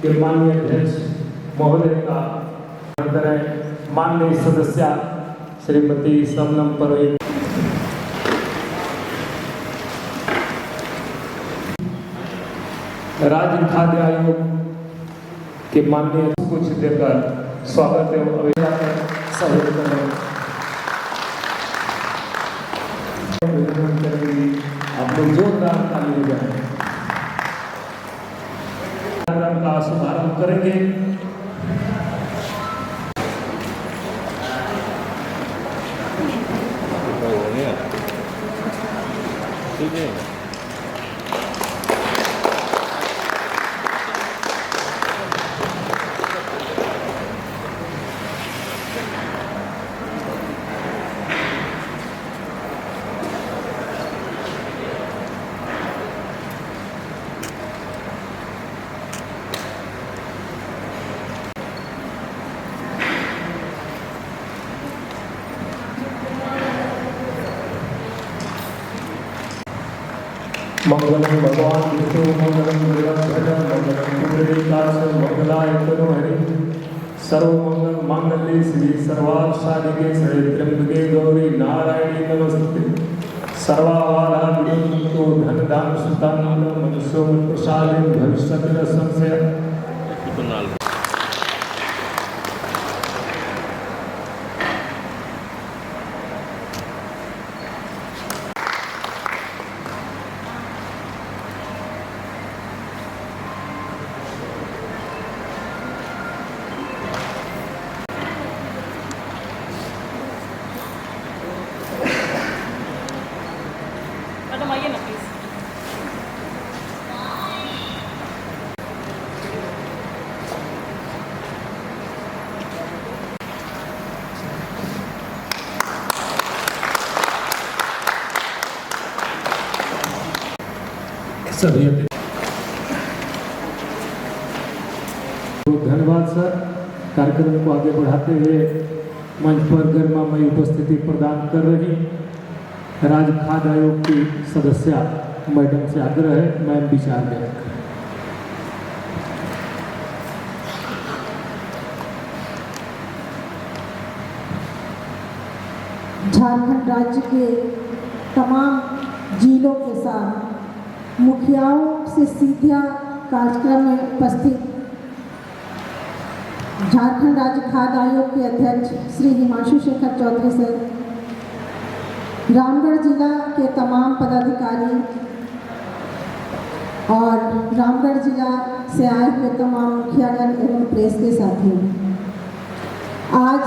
के माननीय अध्यक्ष महोदय का माननीय सदस्य श्रीमती शबनम परवीन, राज्य खाद्य आयोग के माननीय कुछ देकर स्वागत एवं अभिनंदन सहयोग करें। आप लोग जोरदार ताली बजाएं। कार्यक्रम का शुभारंभ करेंगे। ठीक है। मंगलम भगवान विष्णु मंगलम नीलकंठ मंगलम पुंडरीकाक्ष मंगलाय तनु हरि सर्वमंगल मांगल्ये श्री सर्वार्थ साधिके त्र्यंबके गौरी नारायणी नमस्ते। सर्वावारा विघ्नतो धन धाम सुतान मनुष्यो प्रसादे भविष्यति न संशय। आइए ना प्लीज। सभी धन्यवाद सर। कार्यक्रम को आगे बढ़ाते हुए मंच पर गरिमामयी उपस्थिति प्रदान कर रही राज्य खाद्य आयोग की सदस्य मैडम से आग्रह है मैम विचार दें। झारखंड राज्य के तमाम जिलों के साथ मुखियाओं से सीधा कार्यक्रम में उपस्थित झारखंड राज्य खाद्य आयोग के अध्यक्ष श्री हिमांशु शेखर चौधरी सर, रामगढ़ जिला के तमाम पदाधिकारी और रामगढ़ जिला से आए हुए तमाम मुखियागण एवं प्रेस के साथियों, आज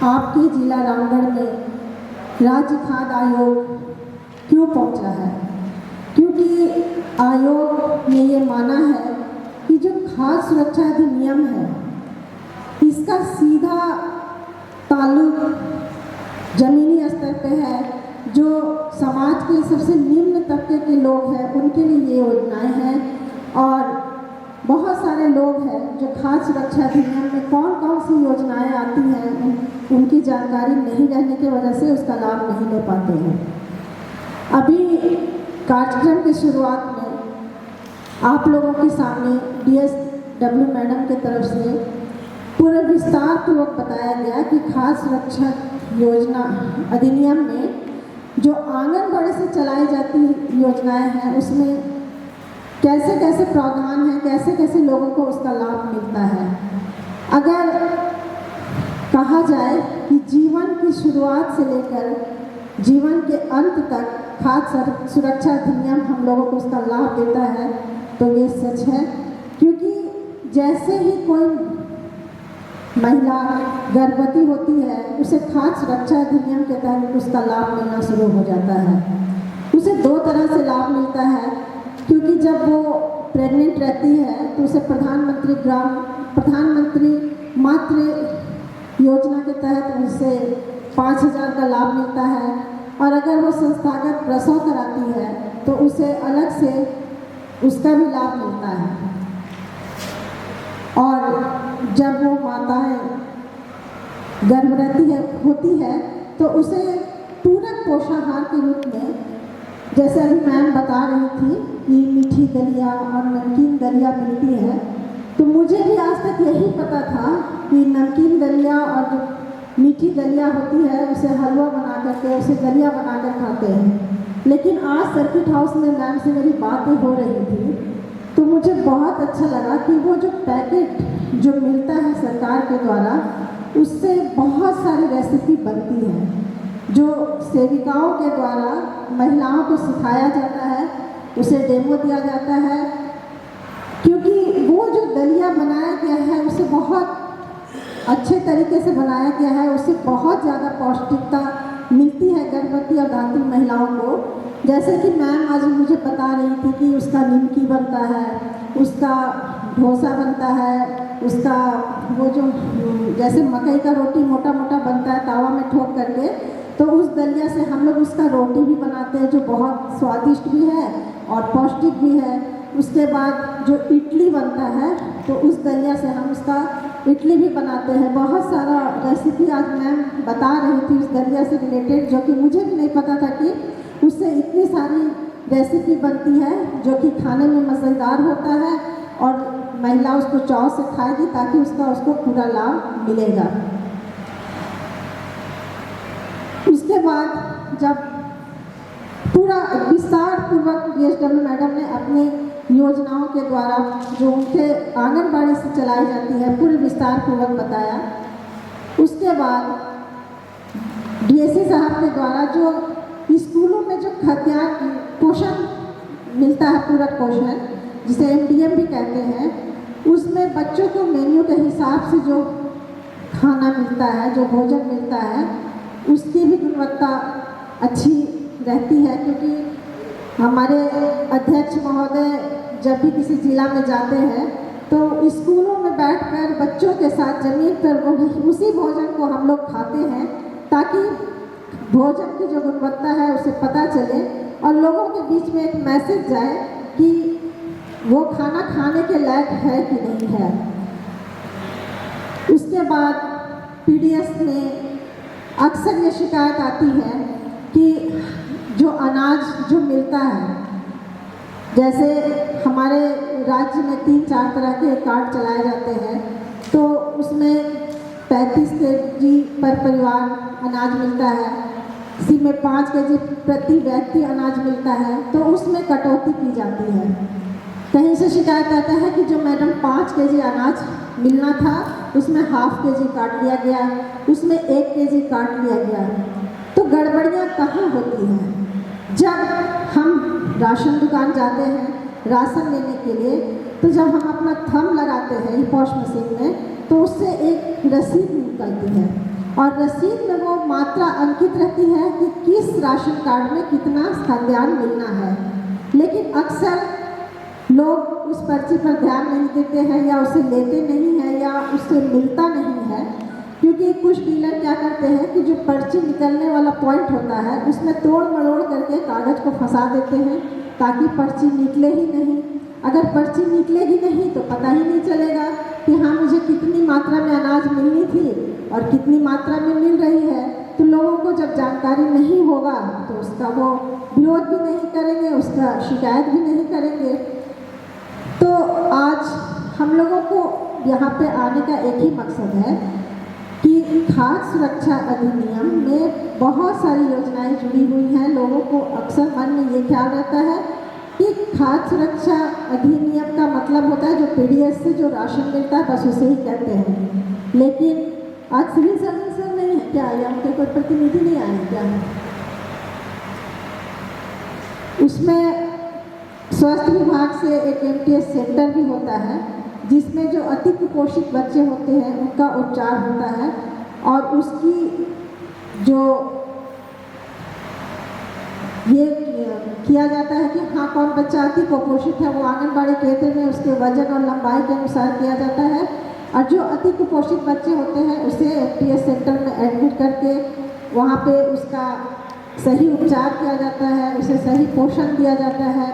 आपके जिला रामगढ़ में राज्य खाद्य आयोग क्यों पहुंचा है? क्योंकि आयोग ने ये माना है कि जो खाद्य सुरक्षा अधिनियम है इसका सीधा ताल्लुक जमीनी स्तर पे है। जो समाज के सबसे निम्न तबके के लोग हैं उनके लिए ये योजनाएं हैं और बहुत सारे लोग हैं जो खाद्य सुरक्षा अधिनियम में कौन कौन सी योजनाएं आती हैं उनकी जानकारी नहीं रहने की वजह से उसका लाभ नहीं ले पाते हैं। अभी कार्यक्रम की शुरुआत में आप लोगों के सामने DSW मैडम की तरफ से पूरे विस्तार पूर्वक बताया गया कि खाद्य सुरक्षा योजना अधिनियम में जो आंगनबाड़ी से चलाई जाती योजनाएं हैं उसमें कैसे कैसे प्रावधान हैं, कैसे कैसे लोगों को उसका लाभ मिलता है। अगर कहा जाए कि जीवन की शुरुआत से लेकर जीवन के अंत तक खाद्य सुरक्षा अधिनियम हम लोगों को उसका लाभ देता है तो ये सच है। क्योंकि जैसे ही कोई महिला गर्भवती होती है उसे खाद्य सुरक्षा अधिनियम के तहत उसका लाभ मिलना शुरू हो जाता है। उसे दो तरह से लाभ मिलता है, क्योंकि जब वो प्रेग्नेंट रहती है तो उसे प्रधानमंत्री मातृ योजना के तहत उसे 5,000 का लाभ मिलता है और अगर वो संस्थागत प्रसव कराती है तो उसे अलग से उसका भी लाभ मिलता है। और जब वो माताएं गर्भवती होती है तो उसे पूरक पोषाहार के रूप में, जैसे अभी मैम बता रही थी कि मीठी दलिया और नमकीन दलिया मिलती है, तो मुझे भी आज तक यही पता था कि नमकीन दलिया और जो मीठी दलिया होती है उसे हलवा बना करके उसे दलिया बना कर खाते हैं। लेकिन आज सर्किट हाउस में मैम से मेरी बातें हो रही थी तो मुझे बहुत अच्छा लगा कि वो जो पैकेट जो मिलता है सरकार के द्वारा उससे बहुत सारी रेसिपी बनती है जो सेविकाओं के द्वारा महिलाओं को सिखाया जाता है, उसे डेमो दिया जाता है, क्योंकि वो जो दलिया बनाया गया है उसे बहुत अच्छे तरीके से बनाया गया है, उससे बहुत ज़्यादा पौष्टिकता मिलती है गर्भवती और धात्री महिलाओं को। जैसे कि मैम आज मुझे बता रही थी कि उसका निमकी बनता है, उसका डोसा बनता है, उसका वो जो जैसे मकई का रोटी मोटा मोटा बनता है तावा में ठोक करके, तो उस दलिया से हम लोग उसका रोटी भी बनाते हैं जो बहुत स्वादिष्ट भी है और पौष्टिक भी है। उसके बाद जो इडली बनता है तो उस दलिया से हम उसका इडली भी बनाते हैं। बहुत सारा रेसिपी आज मैम बता रही थी उस दलिया से रिलेटेड, जो कि मुझे भी नहीं पता था कि उससे इतनी सारी रेसिपी बनती है जो कि खाने में मज़ेदार होता है और महिला उसको चाव से खाएगी ताकि उसको पूरा लाभ मिलेगा। उसके बाद जब पूरा विस्तार पूर्वक DSW मैडम ने अपनी योजनाओं के द्वारा जो उनके आंगनबाड़ी से चलाई जाती है पूरे विस्तार पूर्वक बताया। उसके बाद DSC साहब के द्वारा जो स्कूलों में जो खाद्यान्न पोषण मिलता है, पूरक पोषण जिसे MDM भी कहते हैं, उसमें बच्चों को मेन्यू के हिसाब से जो खाना मिलता है, जो भोजन मिलता है, उसकी भी गुणवत्ता अच्छी रहती है। क्योंकि हमारे अध्यक्ष महोदय जब भी किसी जिला में जाते हैं तो स्कूलों में बैठकर बच्चों के साथ ज़मीन पर उसी भोजन को हम लोग खाते हैं ताकि भोजन की जो गुणवत्ता है उसे पता चले और लोगों के बीच में एक मैसेज जाए कि वो खाना खाने के लायक है कि नहीं है। उसके बाद PDS में अक्सर ये शिकायत आती है कि जो अनाज जो मिलता है, जैसे हमारे राज्य में 3-4 तरह के कार्ड चलाए जाते हैं तो उसमें 35 kg पर परिवार अनाज मिलता है, इसी में 5 kg प्रति व्यक्ति अनाज मिलता है, तो उसमें कटौती की जाती है। कहीं से शिकायत आता है कि जो मैडम 5 kg अनाज मिलना था उसमें ½ kg काट लिया गया, उसमें 1 kg काट लिया गया। तो गड़बड़ियाँ कहाँ होती हैं? जब हम राशन दुकान जाते हैं राशन लेने के लिए तो जब हम अपना थंब लगाते हैं ई-पॉस मशीन में तो उससे एक रसीद निकलती है और रसीद में वो मात्रा अंकित रहती है कि किस राशन कार्ड में कितना खाद्यान्न मिलना है। लेकिन अक्सर लोग उस पर्ची पर ध्यान नहीं देते हैं या उसे लेते नहीं हैं या उससे मिलता नहीं है, क्योंकि कुछ डीलर क्या करते हैं कि जो पर्ची निकलने वाला पॉइंट होता है उसमें तोड़ मरोड़ करके कागज़ को फंसा देते हैं ताकि पर्ची निकले ही नहीं। अगर पर्ची निकलेगी नहीं तो पता ही नहीं चलेगा कि हाँ मुझे कितनी मात्रा में अनाज मिलनी थी और कितनी मात्रा में मिल रही है। तो लोगों को जब जानकारी नहीं होगा तो उसका वो विरोध भी नहीं करेंगे, उसका शिकायत भी नहीं करेंगे। तो आज हम लोगों को यहाँ पे आने का एक ही मकसद है कि खाद्य सुरक्षा अधिनियम में बहुत सारी योजनाएं जुड़ी हुई हैं। लोगों को अक्सर मन में ये ख्याल रहता है कि खाद्य सुरक्षा अधिनियम का मतलब होता है जो PDS से जो राशन मिलता है बस उसे ही कहते हैं। लेकिन आज सिविल सर्विस नहीं है क्या, या उनके कोई प्रतिनिधि नहीं आए क्या? उसमें स्वास्थ्य विभाग से एक MTS सेंटर भी होता है जिसमें जो अति कुपोषित बच्चे होते हैं उनका उपचार होता है और उसकी जो ये किया जाता है कि हाँ कौन बच्चा अति कुपोषित है वो आंगनबाड़ी केंद्र में उसके वजन और लंबाई के अनुसार किया जाता है और जो अति कुपोषित बच्चे होते हैं उसे MTS सेंटर में एडमिट करके वहाँ पे उसका सही उपचार किया जाता है, उसे सही पोषण दिया जाता है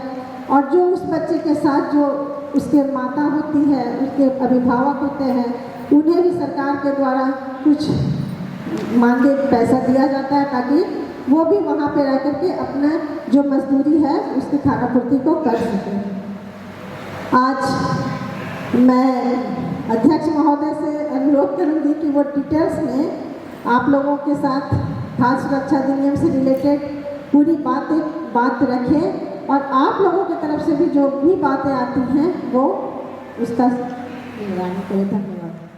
और जो उस बच्चे के साथ जो उसके माता होती है, उसके अभिभावक होते हैं, उन्हें भी सरकार के द्वारा कुछ मानदेय पैसा दिया जाता है ताकि वो भी वहाँ पे रह करके अपना जो मजदूरी है उसकी खानापूर्ति को कर सकें। आज मैं अध्यक्ष महोदय से अनुरोध करूंगी कि वो डिटेल्स में आप लोगों के साथ खाद्य सुरक्षा अधिनियम से रिलेटेड पूरी बात रखें और आप लोगों की तरफ से भी जो भी बातें आती हैं वो उसका निगरानी करें। धन्यवाद।